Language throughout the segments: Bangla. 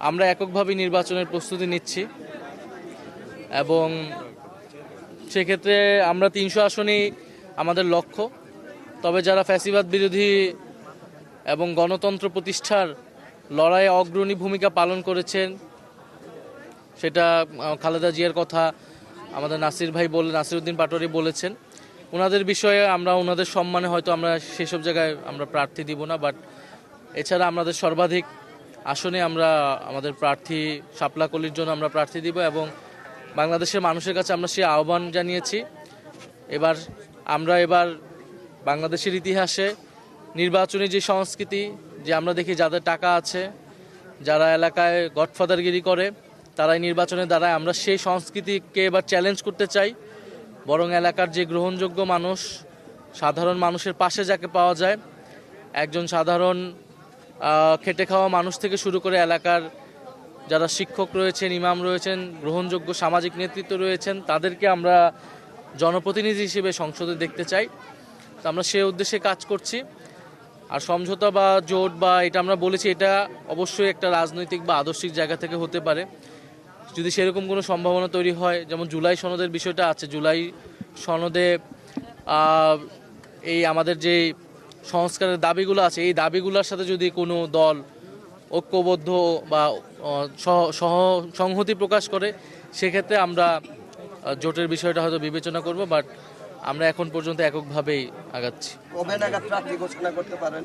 আমরা এককভাবে নির্বাচনের প্রস্তুতি নিচ্ছি এবং সেক্ষেত্রে আমরা ৩০০ আসনেই আমাদের লক্ষ্য। তবে যারা ফ্যাসিবাদ বিরোধী এবং গণতন্ত্র প্রতিষ্ঠার লড়াইয়ে অগ্রণী ভূমিকা পালন করেছেন, সেটা খালেদা জিয়ার কথা আমাদের নাসির উদ্দিন পাটোয়ারি বলেছেন। ওনাদের বিষয়ে আমরা ওনাদের সম্মানে হয়তো আমরা সেসব জায়গায় আমরা প্রার্থী দিব না, বাট এছাড়া আমাদের সর্বাধিক আসনে আমরা আমাদের প্রার্থী শাপলা কলির জন্য আমরা প্রার্থী দিব এবং বাংলাদেশের মানুষের কাছে আমরা সেই আহ্বান জানিয়েছি। এবার বাংলাদেশের ইতিহাসে নির্বাচনী যে সংস্কৃতি, যে আমরা দেখি যাদের টাকা আছে, যারা এলাকায় গডফাদারগিরি করে, তারাই নির্বাচনের দ্বারা আমরা সেই সংস্কৃতিকে এবার চ্যালেঞ্জ করতে চাই। বরং এলাকার যে গ্রহণযোগ্য মানুষ, সাধারণ মানুষের পাশে যাকে পাওয়া যায়, একজন সাধারণ খেটে খাওয়া মানুষ থেকে শুরু করে এলাকার যারা শিক্ষক রয়েছেন, ইমাম রয়েছেন, গ্রহণযোগ্য সামাজিক নেতৃত্ব রয়েছেন, তাদেরকে আমরা জনপ্রতিনিধি হিসেবে সংসদে দেখতে চাই। তো আমরা সেই উদ্দেশ্যে কাজ করছি। আর সমঝোতা বা জোট বা এটা আমরা বলেছি, এটা অবশ্যই একটা রাজনৈতিক বা আদর্শিক জায়গা থেকে হতে পারে। যদি সেরকম কোনো সম্ভাবনা তৈরি হয়, যেমন জুলাই সনদের বিষয়টা আছে, জুলাই সনদে এই আমাদের যে সংস্কারের দাবিগুলো আছে, এই দাবিগুলোর সাথে যদি কোনো দল ঐক্যবদ্ধ বা সংহতি প্রকাশ করে, সেক্ষেত্রে আমরা জোটের বিষয়টা হয়তো বিবেচনা করব। বাট আমরা এখন পর্যন্ত এককভাবেই আগাচ্ছি। কবে নাগাদ প্রার্থী ঘোষণা করতে পারেন?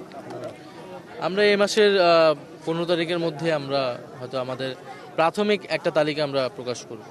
আমরা এই মাসের 15 তারিখের মধ্যে আমরা হয়তো আমাদের প্রাথমিক একটা তালিকা আমরা প্রকাশ করব।